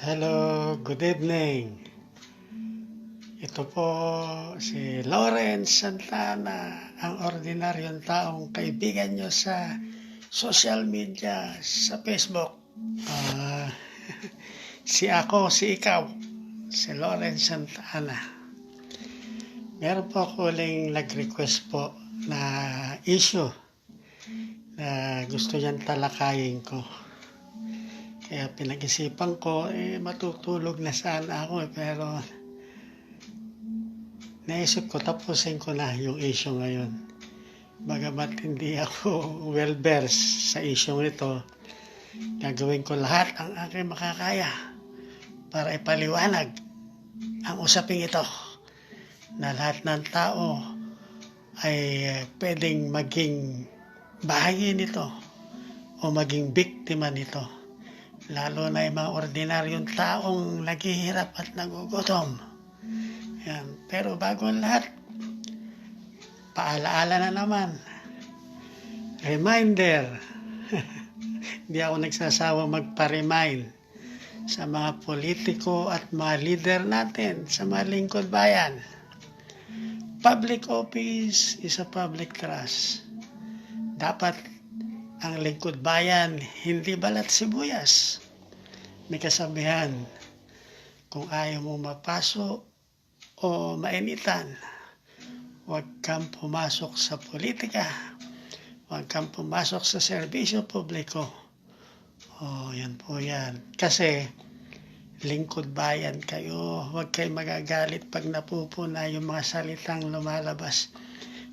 Hello, good evening. Ito po si Lawrence Santana, ang ordinaryong taong kaibigan nyo sa social media, sa Facebook. Ah, si ikaw, si Lawrence Santana. Meron po ako uling nag-request po na issue na gusto niyang talakayin ko. Kaya pinag-isipan ko, matutulog na sana ako pero naisip ko tapusin ko na yung issue ngayon. Bagamat hindi ako well-versed sa issue nito, gagawin ko lahat ang aking makakaya para ipaliwanag ang usaping ito na lahat ng tao ay pwedeng maging bahagi nito o maging biktima nito. Lalo na yung mga ordinaryong taong naghihirap at nagugutom. Yan. Pero bago ang lahat, paalaala na naman. Reminder. Hindi ako nagsasawa magpa-remind sa mga politiko at mga leader natin, sa mga lingkod bayan. Public office is a public trust. Dapat ang lingkod bayan, hindi balat sibuyas. May kasabihan, kung ayaw mo mapaso o mainitan, huwag kang pumasok sa politika, huwag kang pumasok sa serbisyo publiko. Yan po yan. Kasi, lingkod bayan kayo, huwag kayo magagalit pag napupuna yung mga salitang lumalabas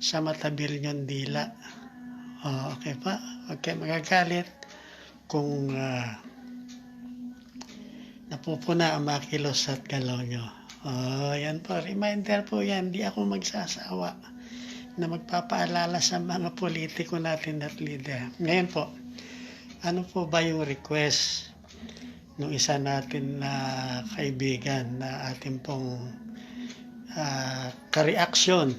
sa matabil nyong dila. Okay pa? Huwag kayo magagalit kung napupuna ang mga kilos at galaw nyo. Yan po. Reminder po yan. Di ako magsasawa na magpapaalala sa mga politiko natin at leader. Ngayon po, ano po ba yung request ng isa natin na kaibigan na ating pong ka-reaction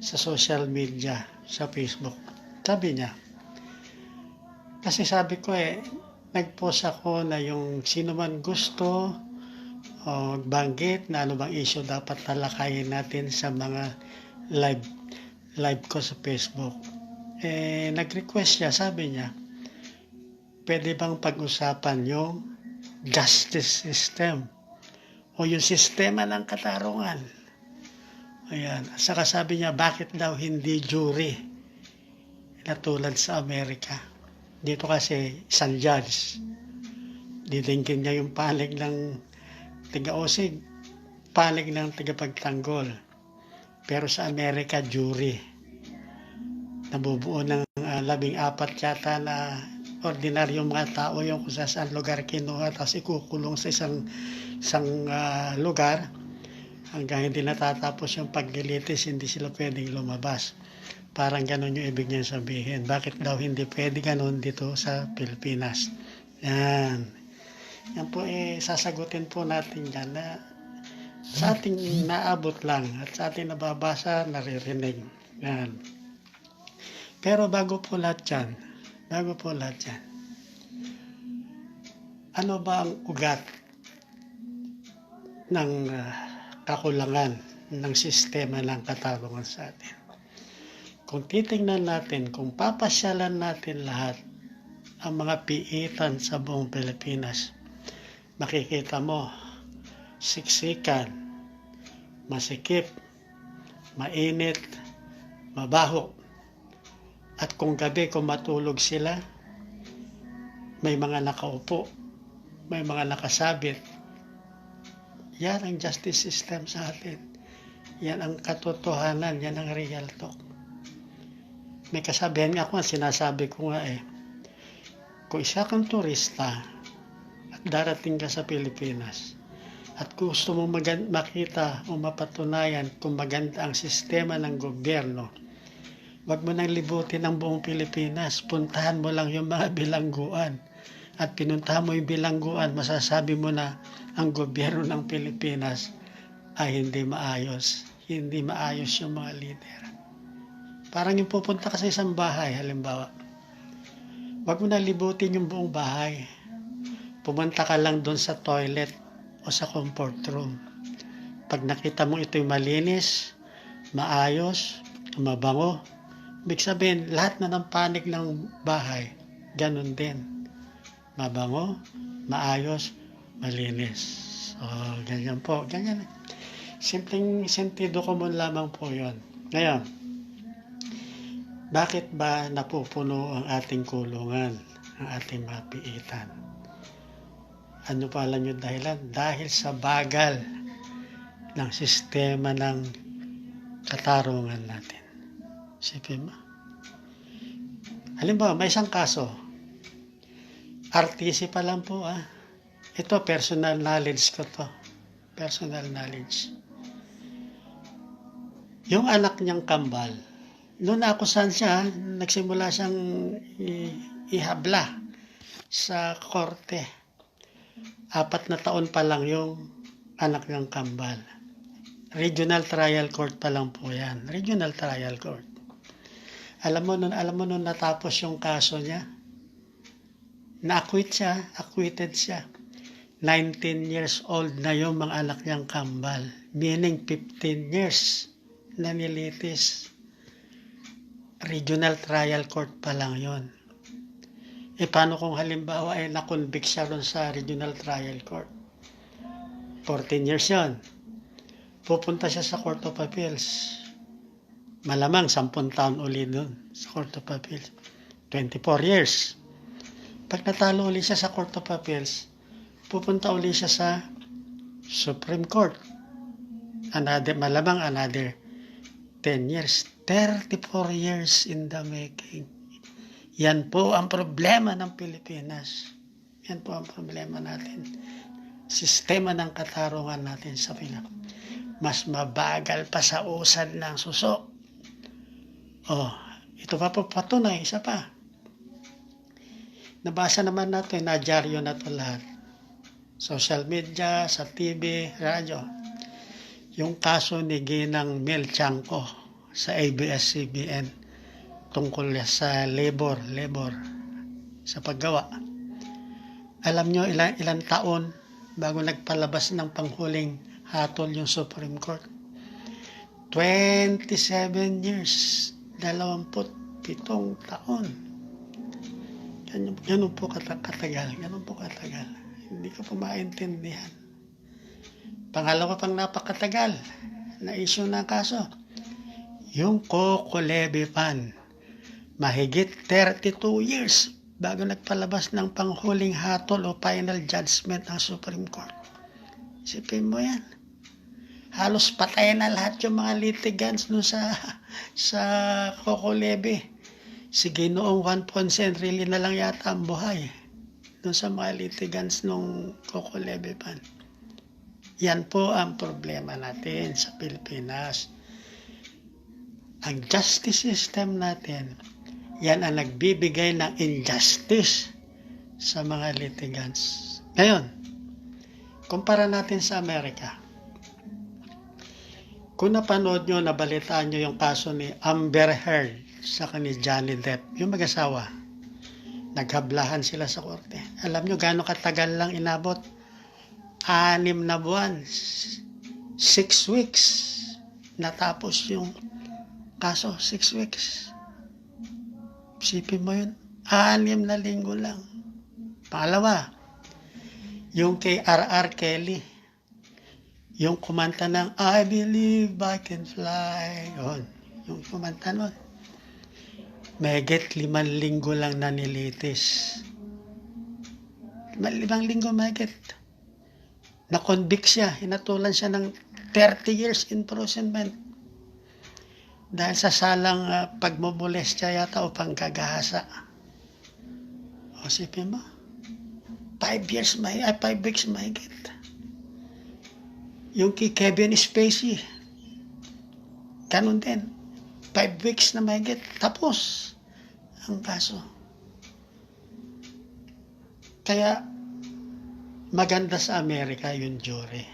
sa social media, sa Facebook? Sabi niya, kasi sabi ko nag-post ako na yung sino man gusto o banggit na ano bang issue dapat talakayin natin sa mga live ko sa Facebook. Nag-request siya, sabi niya, pwede bang pag-usapan yung justice system o yung sistema ng katarungan? Ayan. Saka sabi niya, bakit daw hindi jury na tulad sa Amerika? Dito kasi isang judge, didingkin niya yung panig ng tiga-osig, panig ng tiga-pagtanggol. Pero sa Amerika, jury. Nabubuo ng 14 yata na ordinaryong mga tao yung kung saan lugar kinuha, tapos ikukulong sa isang lugar hanggang hindi natatapos yung paglilitis, hindi sila pwedeng lumabas. Parang ganun yung ibig niya sabihin. Bakit daw hindi pwede ganun dito sa Pilipinas? Yan. Yan po sasagutin po natin yan na sa ating naabot lang at sa ating nababasa, naririnig. Yan. Pero bago po lahat yan, ano ba ang ugat ng kakulangan ng sistema ng katarungan sa atin? Kung titingnan natin, kung papasyalan natin lahat ang mga piitan sa buong Pilipinas, makikita mo, siksikan, masikip, mainit, mabaho. At kung gabi, kung matulog sila, may mga nakaupo, may mga nakasabit. Yan ang justice system sa atin. Yan ang katotohanan, yan ang real talk. May kasabihan nga ako, sinasabi ko nga kung isa kang turista at darating ka sa Pilipinas at gusto mo makita o mapatunayan kung maganda ang sistema ng gobyerno, wag mo nang libutin ang buong Pilipinas, puntahan mo lang yung mga bilangguan. At pinuntahan mo yung bilangguan, masasabi mo na ang gobyerno ng Pilipinas ay hindi maayos yung mga leader. Parang yung pupunta ka sa isang bahay, halimbawa, wag mo na libutin yung buong bahay. pumunta ka lang doon sa toilet o sa comfort room. Pag nakita mo ito'y malinis, maayos, mabango, ibig sabihin, lahat na ng panig ng bahay, ganun din. Mabango, maayos, malinis. So, ganyan po. Ganyan. Simpleng sentido komon lamang po yon. Ngayon, bakit ba napupuno ang ating kulungan, ang ating mga piitan? Ano pa alam nyo dahilan? Dahil sa bagal ng sistema ng katarungan natin. Isipin mo. Halimbawa, may isang kaso. RTC pa lang po Ito, personal knowledge ko to. Personal knowledge. Yung anak niyang kambal, noon akusan siya, nagsimula siyang ihabla sa korte. 4 na taon pa lang yung anak niyang kambal. Regional Trial Court pa lang po yan. Regional Trial Court. Alam mo nun natapos yung kaso niya. Acquitted siya. 19 years old na yung mga anak niyang kambal. Meaning 15 years na nilitis. Regional Trial Court pa lang yon. Paano kung halimbawa na-convict siya ron sa Regional Trial Court? 14 years yon. Pupunta siya sa Court of Appeals. Malamang 10 taon uli doon sa Court of Appeals. 24 years. Pag natalo uli siya sa Court of Appeals, pupunta uli siya sa Supreme Court. Malamang another 10 years. 34 years in the making. Yan po ang problema ng Pilipinas. Yan po ang problema natin. Sistema ng katarungan natin sa Pilipinas. Mas mabagal pa sa usad ng suso. Ito pa po patunay, isa pa. Nabasa naman natin, nadyaryo na ito lahat. Social media, sa TV, radyo. Yung kaso ni Ginang Mel Chanco sa ABS-CBN tungkol sa labor sa paggawa. Alam nyo ilang taon bago nagpalabas ng panghuling hatol yung Supreme Court? 27 years, 27 taon. Ganun po katagal. Hindi ko po maintindihan. Pangalawa pang napakatagal na issue ng kaso, yung Coco Levipan, mahigit 32 years bago nagpalabas ng panghuling hatol o final judgment ng Supreme Court. Isipin mo yan. Halos patay na lahat yung mga litigants no sa Coco Levy. Si Ginoong Juan Ponce Enrile na lang yata ang buhay no sa mga litigants nung Coco Levipan. Yan po ang problema natin sa Pilipinas. Ang justice system natin, yan ang nagbibigay ng injustice sa mga litigants. Ngayon, kumpara natin sa Amerika. Kung napanood nyo, nabalitaan nyo yung kaso ni Amber Heard sa ni Johnny Depp, yung mag-asawa, naghablahan sila sa korte. Alam nyo gaano katagal lang inabot? 6 na buwan, 6 weeks, natapos yung kaso, 6 weeks. Isipin mo yun, 6 na linggo lang. Pangalawa, yung kay R.R. Kelly, yung kumanta ng I Believe I Can Fly, yung kumanta nun, mahigit 5 linggo lang nanilitis. 5 linggo mahigit. Na-convict siya, hinatulan siya ng 30 years imprisonment dahil sa salang pagmomolestya yata o panggagahasa. Isipin mo, 5 weeks mahigit. Yung kay Kevin Spacey, ganun din, 5 weeks na mahigit, tapos ang kaso. Kaya maganda sa Amerika yung jury.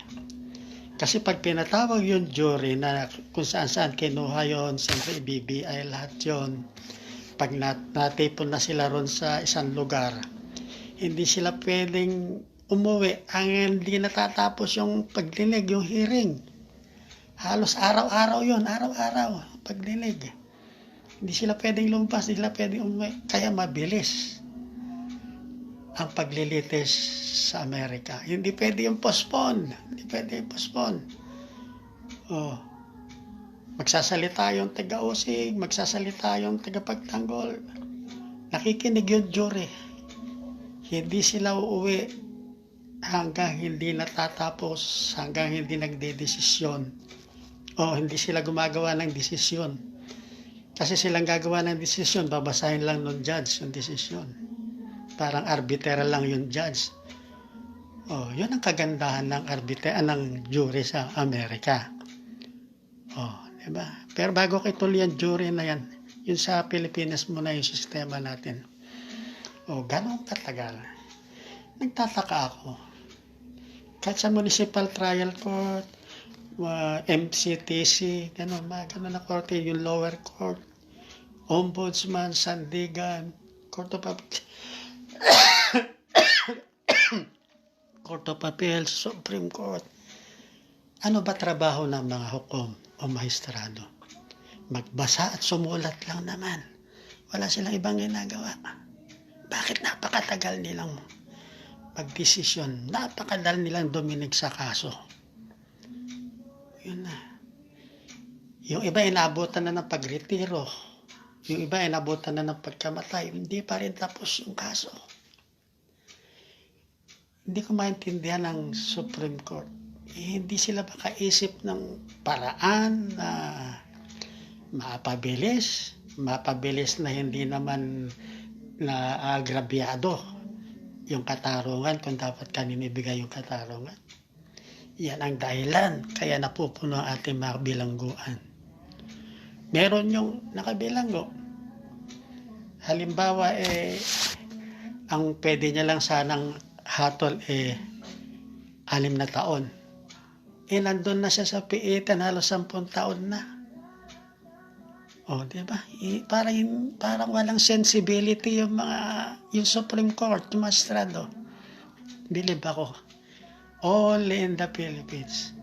Kasi pag pinatawag yung jury na kung saan kinuha yun, siyempre BBI lahat yun, pag natipon na sila ron sa isang lugar, Hindi sila pwedeng umuwi. Ang hindi natatapos yung pagdinig, yung hearing. Halos araw-araw yun, araw-araw, pagdinig. Hindi sila pwedeng lumabas, hindi sila pwedeng umuwi. Kaya mabilis ang paglilitis sa Amerika. Hindi pwede yung postpone. Hindi pwede yung postpone. Oh. Magsasalita yung taga-usig, magsasalita yung taga-pagtanggol. Nakikinig yung jury. Hindi sila uuwi hanggang hindi natatapos, hanggang hindi nagdedesisyon. O hindi sila gumagawa ng desisyon. Kasi silang gagawa ng desisyon, babasahin lang ng judge yung desisyon. Parang arbitral lang yung judge. Oh, yun ang kagandahan ng jury sa Amerika. Oh, diba? Pero bago ko ituloy yung jury na yan, yun sa Pilipinas muna yung sistema natin. Oh, ganun katagal. Nagtataka ako. Kahit sa municipal trial court, MCTC, ganun na korte, yung lower court, ombudsman, sandigan, court of Court of Appeals, Supreme Court. Ano ba trabaho ng mga hukom o maestrado? Magbasa at sumulat lang naman. Wala silang ibang ginagawa. Bakit napakatagal nilang magdesisyon? Napakadal nilang duminig sa kaso. Yun na. Yung iba inabutan na ng pagretiro. Yung iba inabutan na ng pagkamatay. Hindi pa rin tapos yung kaso. Hindi ko maintindihan ng Supreme Court. Hindi sila makaisip ng paraan na mapabilis na hindi naman na agrabyado yung katarungan kung dapat kanino ibigay yung katarungan. Yan ang dahilan kaya napupuno ang ating mga bilangguan. Meron yung nakabilanggo. Halimbawa ang pwede niya lang sanang hatol 6 na taon. Nandun na siya sa piitan, halos 10 taon na. O, diba? Parang walang sensibility yung Supreme Court, yung maestrado. Believe ako. Only in the Philippines.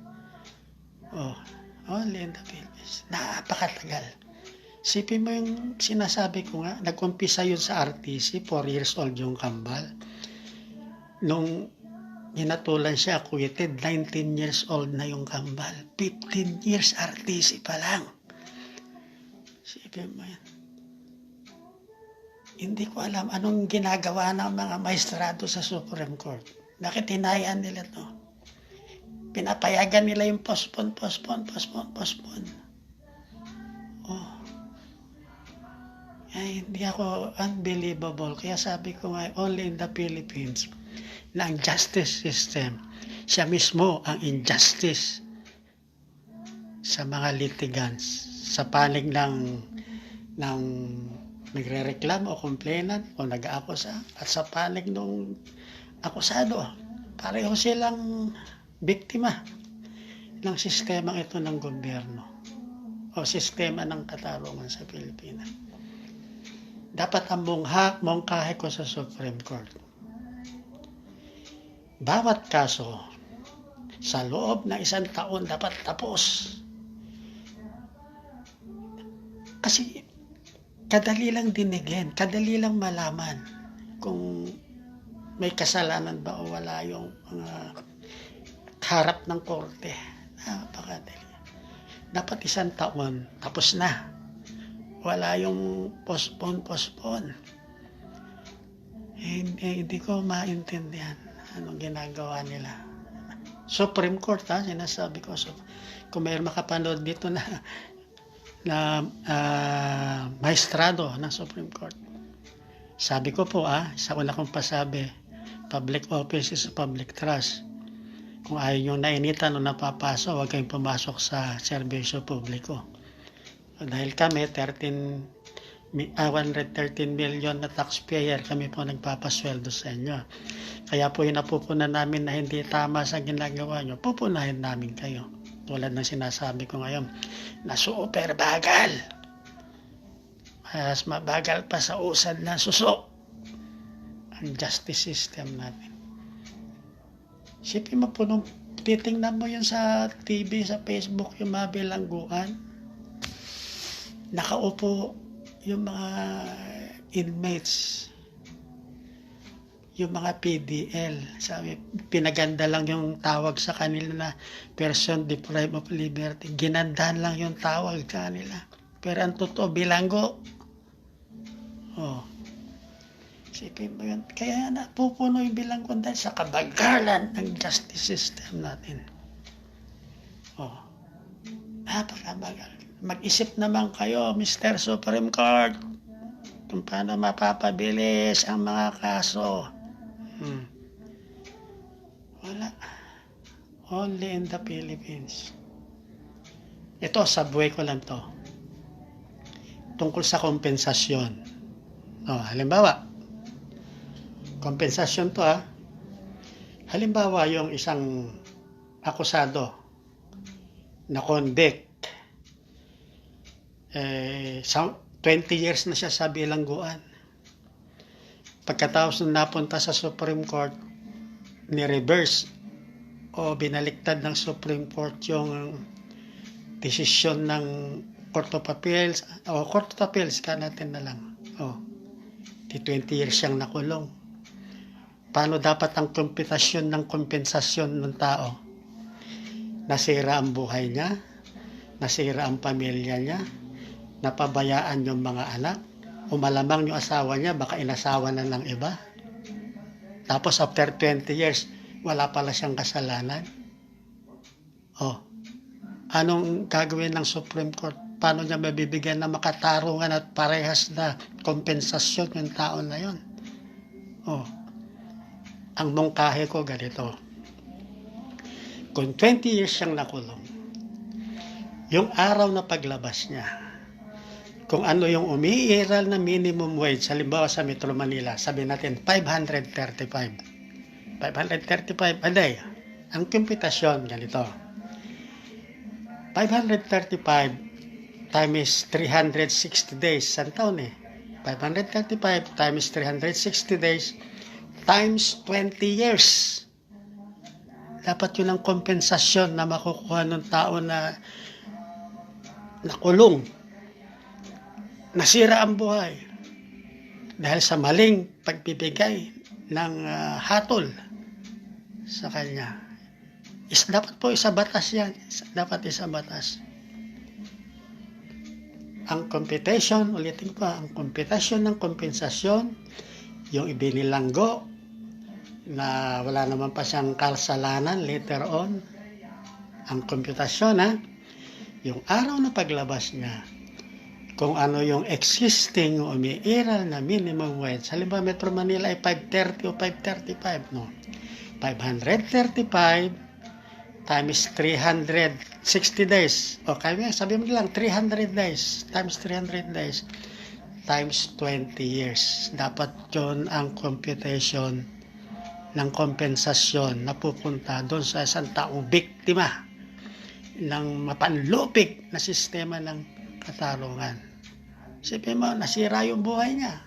Oh, only in the Philippines. Napakatagal. Sipin mo yung sinasabi ko nga, nag-umpisa yun sa RTC, 4 years old yung kambal. Nung hinatulan siya, acquitted, 19 years old na yung kambal. 15 years RTC pa lang. Sipin mo yan. Hindi ko alam anong ginagawa ng mga maestrado sa Supreme Court. Bakit hinayaan nila to? Pinapayagan nila yung postpone. Oh. Ay, hindi ako unbelievable. Kaya sabi ko nga, only in the Philippines, na ang justice system, siya mismo ang injustice sa mga litigants, sa panig ng nagre-reklamo o complainant o nag-aakusa at sa panig ng akusado. Pareho silang biktima ng sistemang ito ng gobyerno o sistema ng katarungan sa Pilipinas. Dapat ang mungkahi ko sa Supreme Court. Bawat kaso sa loob ng 1 taon dapat tapos. Kasi kadali lang dinigin, kadali lang malaman kung may kasalanan ba o wala yung harap ng korte. Napakadali. Dapat 1 taon, tapos na. Wala yung postpone. Hindi ko maintindihan anong ginagawa nila. Supreme Court, sinasabi ko. So, kung may makapanood dito na maestrado ng Supreme Court. Sabi ko po, sa una kong pasabi, public office is public trust. Kung ayaw nyo nainitan o napapasok, huwag kayong pumasok sa serbisyo publiko. Dahil kami, 113 million na taxpayer, kami po nagpapasweldo sa inyo. Kaya po yung napupunan namin na hindi tama sa ginagawa nyo, pupunahin namin kayo. Tulad ng sinasabi ko ngayon, na super bagal. Mas mabagal pa sa usad na suso. ang justice system natin. Sipin mo titingnan mo yun sa TV, sa Facebook, yung mga bilangguan. Nakaupo yung mga inmates, yung mga PDL. Sabi, pinaganda lang yung tawag sa kanila na person deprived of liberty. Ginandahan lang yung tawag sa kanila. Pero ang totoo, bilanggo. Isipin mo yun. Kaya napupuno yung bilanggo dahil sa kabagalan ng justice system natin. Napakabagal. Mag-isip naman kayo, Mr. Supreme Court, kung paano mapapabilis ang mga kaso. Wala. Only in the Philippines. Ito, subway ko lang to. Tungkol sa kompensasyon. Halimbawa, kompensasyon to Halimbawa, yung isang akusado na convict, 20 years na siya sa bilangguan. Pagkatapos nung napunta sa Supreme Court, ni-reverse o binaliktad ng Supreme Court yung desisyon ng Court of Appeals, Court of Appeals ka natin na lang. 20 years siyang nakulong. Paano dapat ang komputasyon ng kompensasyon ng tao? Nasira ang buhay niya, nasira ang pamilya niya, napabayaan yung mga anak, o malamang yung asawa niya, baka inasawa na ng iba. Tapos after 20 years, wala pala siyang kasalanan. Anong gagawin ng Supreme Court? Paano niya mabibigyan na makatarungan at parehas na kompensasyon yung tao na yun? Ang mungkahe ko ganito. Kung 20 years siyang nakulong, yung araw na paglabas niya, kung ano yung umiiral na minimum wage, halimbawa sa Metro Manila, sabi natin 535 a day. Ang komputasyon ganito. 535 times 360 days. San taon 535 times 360 days times 20 years. Dapat yun ang kompensasyon na makukuha ng tao na nakulong. Nasira ang buhay dahil sa maling pagbibigay ng hatol sa kanya. Dapat po isa batas yan. Dapat isa batas. Ang computation, ulitin ko, ang computation ng kompensasyon, yung ibinilanggo na wala naman pa siyang kasalanan later on, ang computation yung araw na paglabas niya, kung ano yung existing o umiiral na minimum wage. Halimbawa, Metro Manila ay 530 o 535, 535 times 360 days. Kaya sabi mo lang, 300 days times 300 days times 20 years. Dapat yun ang computation ng kompensasyon na pupunta doon sa isang taong biktima ng mapanlupig na sistema ng katarungan. Sipin mo, nasira yung buhay niya.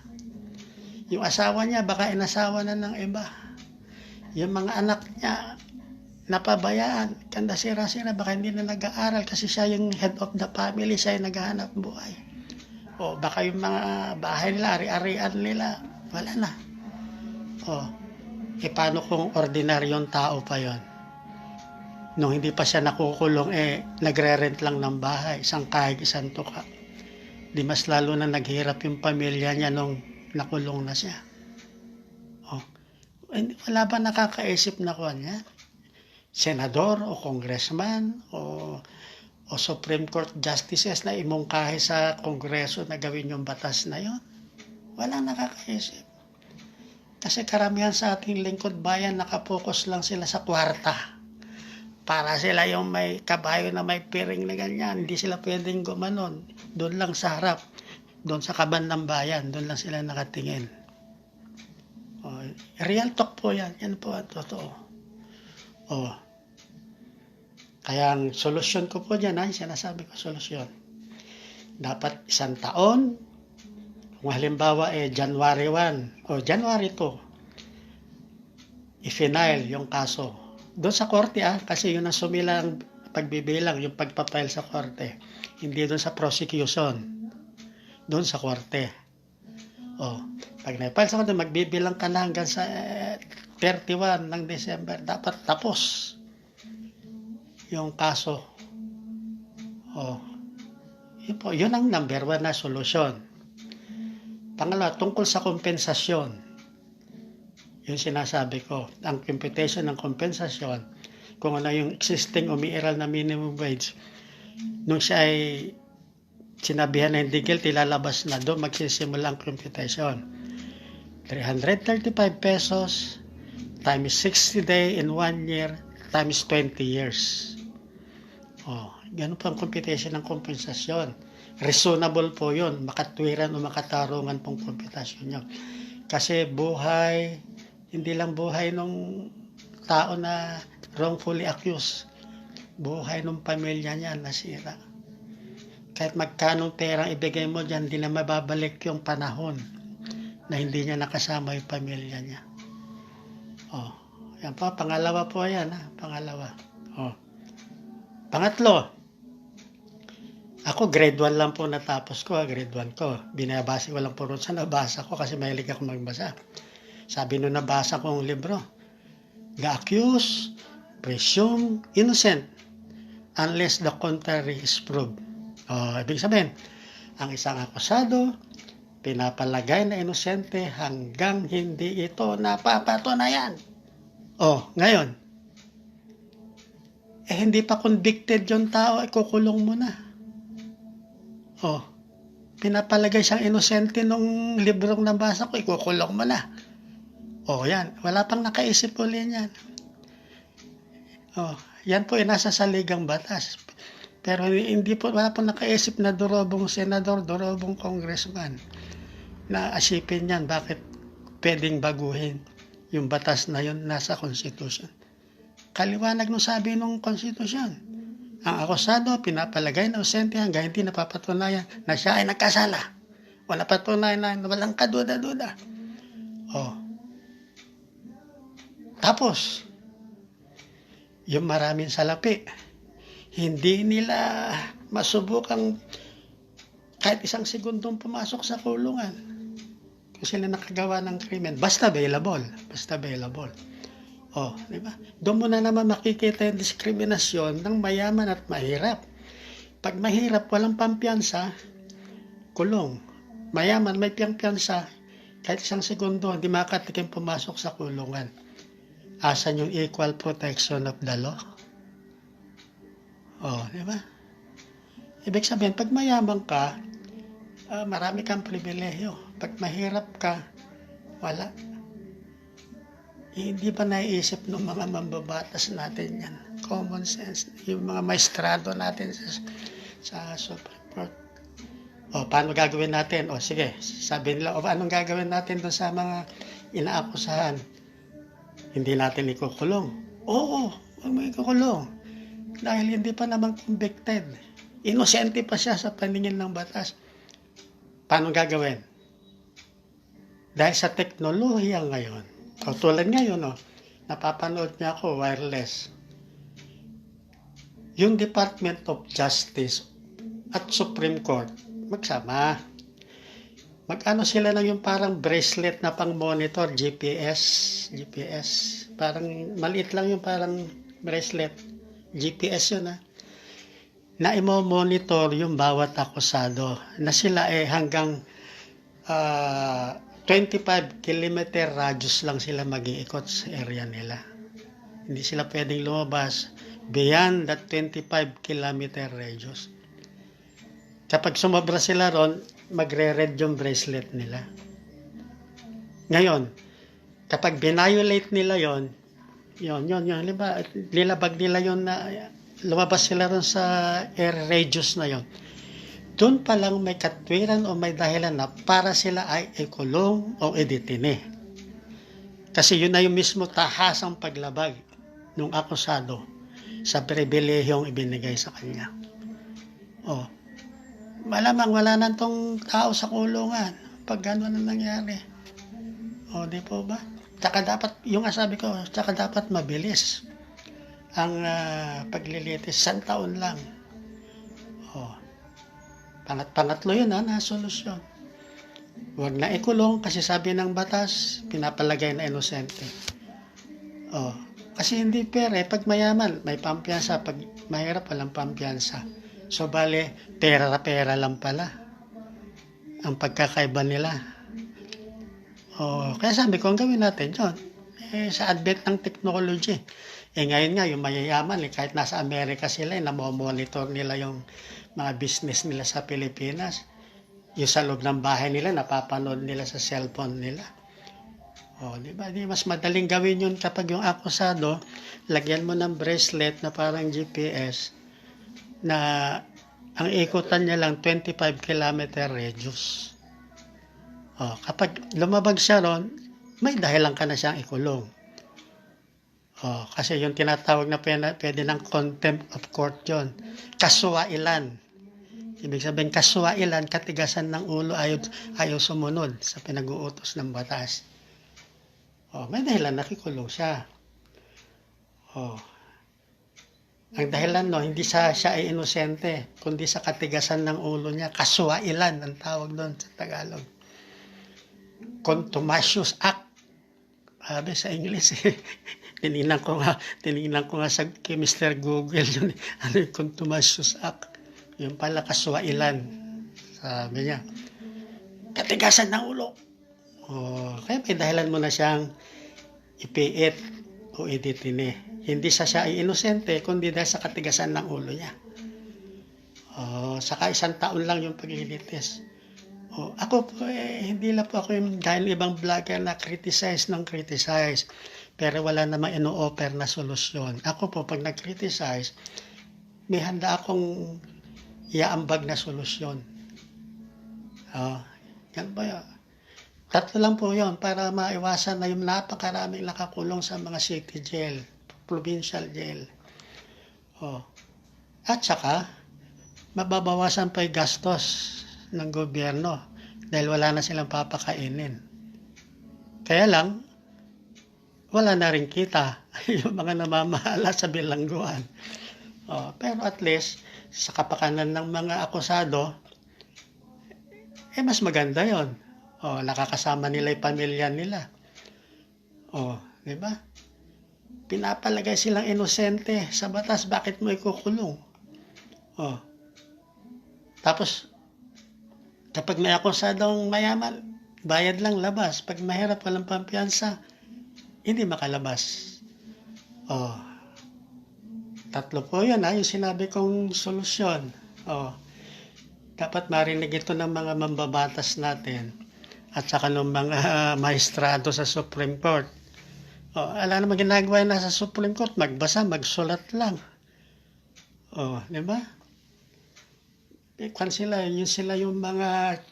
Yung asawa niya, baka inasawa na ng iba. Yung mga anak niya, napabayaan, kanda sira-sira, baka hindi na nag-aaral kasi siya yung head of the family, siya yung naghahanap buhay. Baka yung mga bahay nila, ari-arian nila, wala na. Paano kung ordinaryong tao pa yon? Nung hindi pa siya nakukulong, nagre-rent lang ng bahay, isang kahig, isang tuka. Di mas lalo na naghirap yung pamilya niya nung nakulong na siya. Wala ba nakakaisip na kuwan niya? Senador o congressman o Supreme Court justices na imungkahi sa Kongreso na gawin yung batas na yon? Walang nakakaisip. Kasi karamihan sa ating lingkod bayan nakapokus lang sila sa kwarta. Para sila yung may kabayo na may piring na ganyan. Hindi sila pwedeng gumanon. Doon lang sa harap. Doon sa kaban ng bayan. Doon lang sila nakatingin. Real talk po yan. Yan po ang totoo. Kaya ang solusyon ko po dyan, sinasabi ko solusyon. Dapat 1 taon, kung halimbawa January 1 o January 2, i-file yung kaso. Doon sa korte kasi yun ang sumilang pagbibilang, yung pagpapile sa korte. Hindi doon sa prosecution. Doon sa korte. Pag na-file sa korte, magbibilang ka na hanggang sa 31 ng December. Dapat tapos yung kaso. Yun ang number 1 na solusyon. Pangalawa, tungkol sa kompensasyon. Yung sinasabi ko, ang computation ng kompensasyon, kung ano yung existing umiiral na minimum wage, nung siya ay sinabihan na hindi guilty, lalabas na doon, magsisimula ang computation. 335 pesos times 60 day in 1 year times 20 years. Ganun po ang computation ng kompensasyon. Reasonable po yun, makatwiran o makatarungan pong computation nyo. Kasi buhay, hindi lang buhay nung tao na wrongfully accused, buhay nung pamilya niya nasira. Kahit magkano perang ibigay mo dyan, hindi na mababalik yung panahon na hindi niya nakasama yung pamilya niya. Yan po, pangalawa po yan. Pangalawa. Pangatlo, ako grade 1 lang po natapos ko, grade 1 ko. Binabasa ko lang po rin sa nabasa ko kasi mahilig ako magbasa. Sabi nung nabasa kong libro, the accused presumed innocent unless the contrary is proved. Ibig sabihin, ang isang akusado, pinapalagay na inosente hanggang hindi ito napapatunayan. Ngayon, hindi pa convicted yung tao, ikukulong mo na. Pinapalagay siyang inosente nung librong nabasa ko, ikukulong mo na. Yan. Wala pang nakaisip uli yan. Yan po nasa saligang batas. Pero hindi po, wala pang nakaisip na durobong senador, durobong congressman na asipin yan. Bakit pwedeng baguhin yung batas na yun nasa Constitution? Kaliwanag nung sabi nung Constitution. Ang akusado, pinapalagay na inosente hanggang hindi napapatunayan na siya ay nagkasala. Wala patunayan na walang kaduda-duda. Tapos, yung maraming salapi, hindi nila masubukang kahit isang segundong pumasok sa kulungan kung sila nakagawa ng krimen. Basta available. Diba? Doon mo na naman makikita yung diskriminasyon ng mayaman at mahirap. Pag mahirap, walang pampiyansa, kulong. Mayaman, may piyang-piyansa, kahit isang segundo, hindi makatikim pumasok sa kulungan. Asan yung equal protection of the law? Diba? Ibig sabihin, pag mayaman ka, marami kang pribilehiyo. Pag mahirap ka, wala. Hindi ba naiisip ng mga mambabatas natin yan? Common sense. Yung mga maestrado natin sa Supreme Court. Paano gagawin natin? Sige, sabi nila, anong gagawin natin doon sa mga inaakusahan? Hindi natin ikukulong. Huwag mo ikukulong. Dahil hindi pa naman convicted. Inosente pa siya sa paningin ng batas. Paano gagawin? Dahil sa teknolohiya ngayon, tulad ngayon, napapanood niya ako wireless. Yung Department of Justice at Supreme Court, magsama. Mag-ano sila lang yung parang bracelet na pang-monitor, GPS. Parang maliit lang yung parang bracelet. GPS yun na imo-monitor yung bawat akusado. Na sila hanggang 25 kilometer radius lang sila mag-iikot sa area nila. Hindi sila pwedeng lumabas beyond that 25 kilometer radius. Kapag sumobra sila ron, magre-red yung bracelet nila. Ngayon, kapag binayolate nila yon, nilabag nila yon na lumabas sila ron sa air radius na yon. Doon pa lang may katwiran o may dahilan na para sila ay ikulong o idetine. Kasi yun na yung mismo tahasang paglabag ng akusado sa pribilehiyong ibinigay sa kanya. Malamang wala na tong tao sa kulungan pag gano'n na nangyari. Di po ba? Tsaka dapat, yung sabi ko, tsaka dapat mabilis ang paglilitis. 1 taon lang. Oh, pangatlo yun na solusyon. Huwag na ikulong kasi sabi ng batas, pinapalagay na inosente. Oh, kasi hindi pera pag mayaman, may pampiyansa. Pag mahirap, walang pampiyansa. So, bale, pera lang pala ang pagkakaiba nila. Oh, kaya sabi ko, ang gawin natin yun. Sa advent ng technology. Ngayon nga, yung mayayaman, kahit nasa Amerika sila, namomonitor nila yung mga business nila sa Pilipinas. Yung sa loob ng bahay nila, napapanood nila sa cellphone nila. Oh, di ba? Di mas madaling gawin yun kapag yung akusado, lagyan mo ng bracelet na parang GPS na ang ikutan niya lang 25 km radius. Oh, kapag lumabag siya ron, may dahilan ka na siyang ikulong. Oh, kasi yung tinatawag na pwede ng contempt of court yun. Kaswailan. Ibig sabihin, kaswailan, katigasan ng ulo, ayaw sumunod sa pinag-uutos ng batas. Oh, may dahilan nakikulong siya. Oh. Ang dahilan hindi siya ay inosente, kundi sa katigasan ng ulo niya. Kaswailan ang tawag doon sa Tagalog. Contumacious act. Sabi sa English tinignan ko nga sa Mr. Google yun. Ano yung contumacious act? Yung pala kaswailan. Sabi niya, katigasan ng ulo. Oh, kaya may dahilan mo na siyang ipiit o idetine. Hindi siya ay inosente, kundi dahil sa katigasan ng ulo niya. Oh, saka 1 taon lang yung paglilitis. Oh, ako po, hindi lang po ako yung dahil ibang vlogger na criticize. Pero wala namang ino-offer na solusyon. Ako po, pag nag-criticize, may handa akong iaambag na solusyon. Oh, yan po yun. 3 lang po yun para maiwasan na yung napakaraming nakakulong sa mga city jail, provincial jail. Oh. At saka, mababawasan pa yung gastos ng gobyerno dahil wala na silang papakainin. Kaya lang, wala na rin kita yung mga namamahala sa bilangguan. Oh, pero at least, sa kapakanan ng mga akusado, mas maganda yon. Oh, nakakasama nila yung pamilya nila. Oh, di ba? Pinapalagay silang inosente sa batas, bakit mo ikukulong? Oh. Tapos, kapag may akusadong mayaman, bayad lang labas. Pag mahirap, walang pampiyansa, hindi makalabas. Oh. 3 po yun, yung sinabi kong solusyon. Oh. Dapat marinig ito ng mga mambabatas natin at saka ng mga maestrado sa Supreme Court. Oh, alam naman ginagawa na sa Supreme Court, magbasa, magsulat lang. Oh, di ba? Yun sila yung mga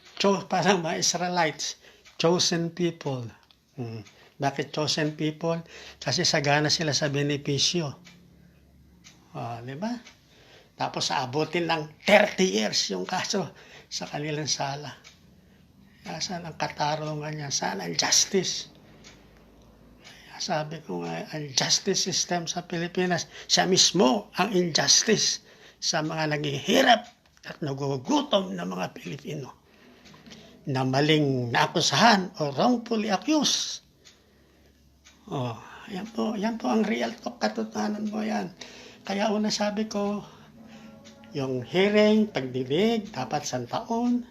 parang mga Israelites, chosen people. Bakit chosen people? Kasi sagana sila sa benepisyo. Di ba? Tapos aabutin ng 30 years yung kaso sa kanilang sala. Saan ang katarungan niya? Saan ang justice? Sabi ko nga, ang justice system sa Pilipinas, siya mismo ang injustice sa mga naghihirap at nagugutom na mga Pilipino na maling naakusahan o wrongfully accused. Oh, yan po ang real talk, katotohanan mo yan. Kaya una sabi ko, yung hearing, pagdidig, dapat 1 taon.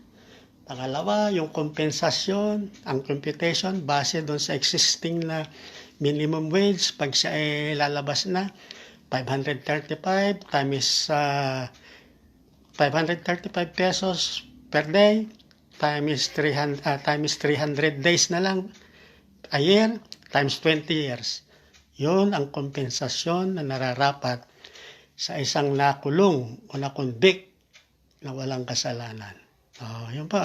Pangalawa, yung kompensasyon, ang computation, base doon sa existing na minimum wage, pag siya ay lalabas na, 535 times 535 pesos per day, times 300 days na lang a year, times 20 years. Yun ang kompensasyon na nararapat sa isang nakulong o na-convict na walang kasalanan. Yun po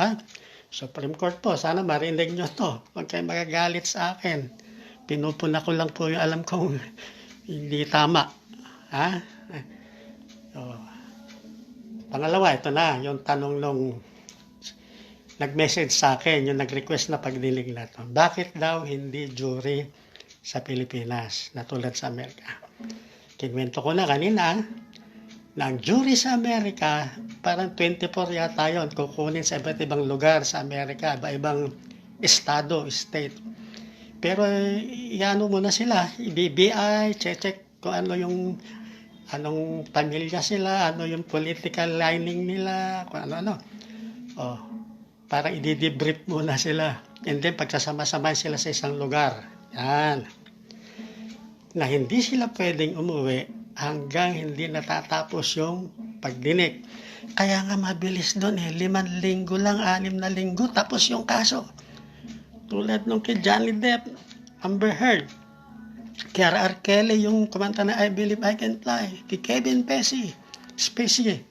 Supreme Court po, sana marinig nyo to. Huwag kayo magagalit sa akin. Pinupuna ko lang po yung alam kong hindi tama. Pangalawa, ito na, yung tanong nung nag-message sa akin, yung nag-request na pagdinig na to. Bakit daw hindi jury sa Pilipinas na tulad sa Amerika. Kinwento ko na kanina na ang jury sa Amerika, parang 24 yata yun, kukunin sa iba't ibang lugar sa Amerika, iba-ibang estado, state. Pero iano mo na sila, BBI, check kung ano yung anong pamilya sila, ano yung political lining nila, kung ano-ano. Oh, parang i-debrief muna sila. And then pagsasama-sama sila sa isang lugar. Yan. Na hindi sila pwedeng umuwi hanggang hindi natatapos yung pagdinig. Kaya nga mabilis doon 5 linggo lang, 6 na linggo, tapos yung kaso. Tulad nung kay Johnny Depp, Amber Heard, kay R. Kelly, yung kumanta na I Believe I Can Fly, kay Kevin Spacey, 6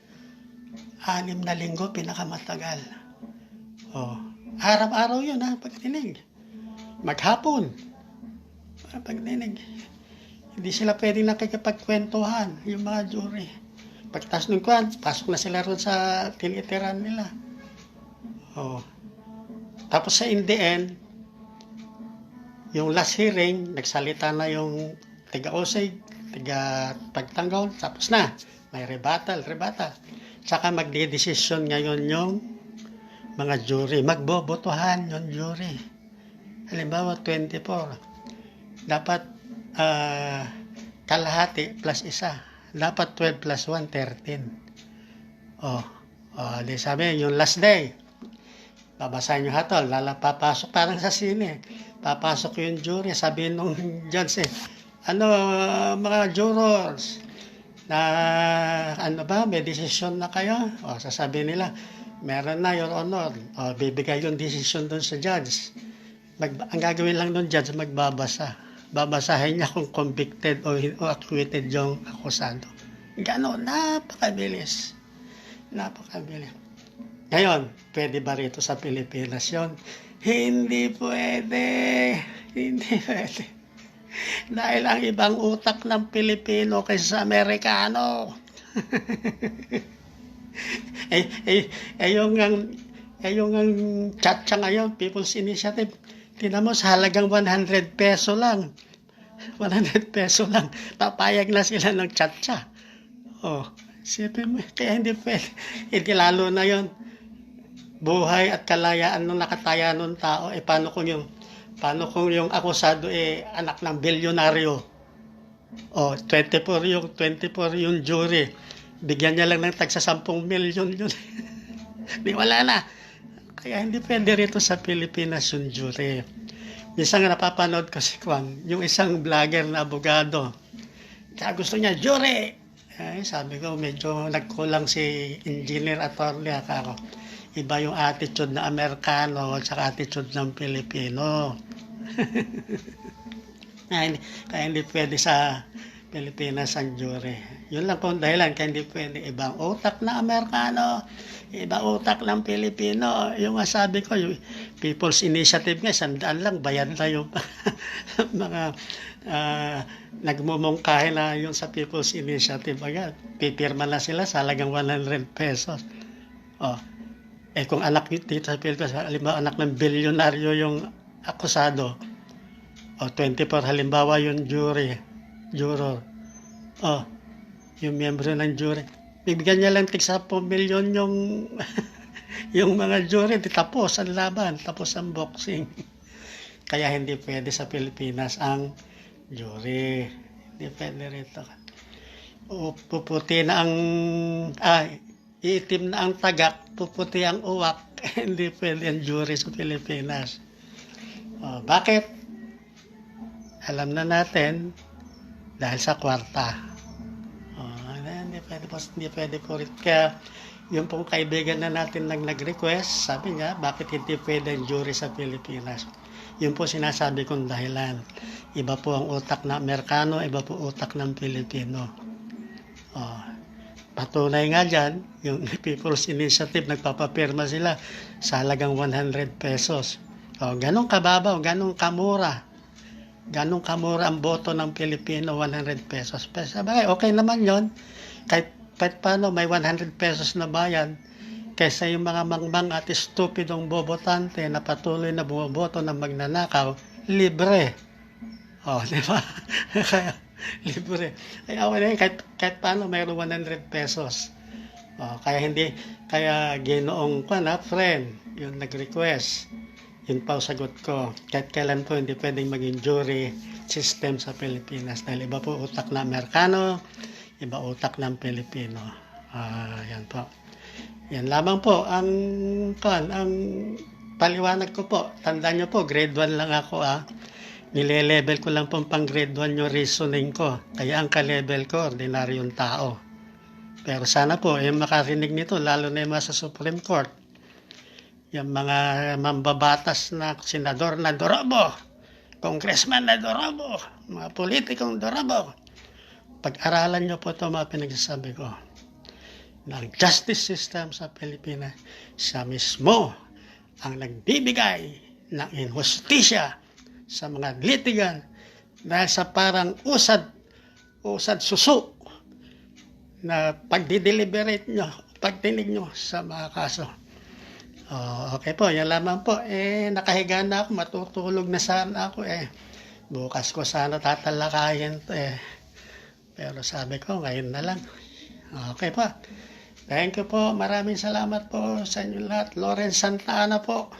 na linggo, pinakamatagal. Oh, araw-araw yun pagdinig. Maghapon, pagdinig. Hindi sila pwedeng nakikipagkwentuhan, yung mga jury. Pagtas ng kwan, pasok na sila ron sa tinitiran nila. Oh. Tapos sa in the end, yung last hearing, nagsalita na yung tiga-usig, tiga-pagtanggol, tapos na. May rebuttal. Saka magdidesisyon ngayon yung mga jury. Magbobotohan yung jury. Halimbawa, 24. Dapat kalahati plus isa. Dapat 12 plus 1, 13. Di sabi, yung last day, babasahin yung hatol, papasok parang sa sine. Papasok yung jury, sabihin nung judge mga jurors, na may desisyon na kayo? Sasabihin nila, meron na, Your Honor. Bibigay yung desisyon dun sa judge. Ang gagawin lang dun judge, magbabasa. Babasahin niya kung convicted o acquitted yung akusado. Ganon, napakabilis. Ngayon, pwede ba rito sa Pilipinas yun? Hindi pwede. Dahil ang ibang utak ng Pilipino kaysa sa Amerikano. yung chatcha ngayon, People's Initiative, tinan mo sa halagang 100 peso lang. 100 peso lang. Papayag na sila ng chatcha. Sipin mo, kaya hindi pwede. Hindi lalo na yon buhay at kalayaan ng nakataya ng tao. Paano kung yung akusado anak ng bilyonaryo? 24 yung jury. Bigyan niya lang ng tagsa 10 milyon yun. Di wala na. Kaya hindi pwede rito sa Pilipinas yung jury. Minsan nga napapanood ko si Kwan, yung isang vlogger na abogado. Kaya gusto niya, jury! Sabi ko, medyo nagkulang si engineer attorney ako. Iba yung attitude na Amerikano at saka attitude ng Pilipino. Kaya hindi pwede sa Pilipinas ang jury. Yun lang po ang dahilan, kaya hindi pwede. Ibang utak na Amerikano, ibang utak ng Pilipino. Yung sabi ko, yung People's Initiative nga, 100 lang, bayad na yung mga nagmumungkahi na yung sa People's Initiative. Agad, pipirma na sila sa halagang 100 pesos. Kung anak dito sa Pilipinas, halimbawa anak ng bilyonaryo yung akusado, 24 halimbawa yung juror, yung miyembro ng jury, bibigyan niya lang tig 10 milyon yung yung mga jury, tapos ang laban, tapos ang boxing. Kaya hindi pwede sa Pilipinas ang jury. Hindi pwede rito. Puputi na ang iitim na ang tagak, puputi ang uwak. Hindi pwede ang jury sa Pilipinas. Bakit? Alam na natin, dahil sa kwarta. Hindi pwede po rin. Kaya yung pong kaibigan na natin nag-request, sabi niya, bakit hindi pwede ang jury sa Pilipinas? Yun po sinasabi kong dahilan. Iba po ang utak na Amerikano, iba po utak ng Pilipino. Patunay nga dyan, yung People's Initiative, nagpapapirma sila sa halagang 100 pesos. Ganong kababaw, ganong kamura. Ganong kamura ang boto ng Pilipino, 100 pesos. Pero sabagay, okay naman yon. Kahit paano may 100 pesos na bayan, kaysa yung mga mangmang at estupidong bobotante na patuloy na bumoboto ng magnanakaw, libre. Oh, di ba? Kaya, libre. Ay, okay na yun, kahit paano mayroong 100 pesos. Oh, kaya ginoong ko na, friend, yung nag-request. Yun pa ang sagot ko. Kahit kailan po hindi pwedeng maging jury system sa Pilipinas. Dahil iba po utak na Amerikano, iba utak ng Pilipino. Yan po. Yan lamang po ang paliwanag ko po. Tandaan nyo po, grade 1 lang ako Nile-level ko lang po pang grade 1 yung reasoning ko. Kaya ang ka-level ko, ordinaryong tao. Pero sana po, makarinig nito, lalo na yung mga sa Supreme Court. Yung mga mambabatas na senador na dorobo, congressman na dorobo, mga politikong dorobo. Pag-aralan nyo po ito mga pinagsasabi ko. Ng justice system sa Pilipinas, siya mismo ang nagbibigay ng injustisya sa mga litigan dahil sa parang usad suso na pagdideliberate nyo, pagtinig nyo sa mga kaso. Okay po, yan lamang po. Nakahiga na ako, matutulog na sana ako Bukas ko sana tatalakayin to Pero sabi ko, ngayon na lang. Okay po. Thank you po. Maraming salamat po sa inyo lahat. Lawrence Santa Ana po.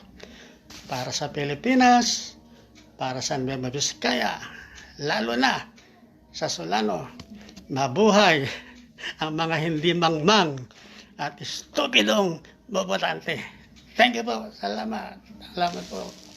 Para sa Pilipinas, para sa Nueva Vizcaya, lalo na sa Solano. Mabuhay ang mga hindi mangmang at estupidong bobotante. Thank you po. Salamat. Salamat po.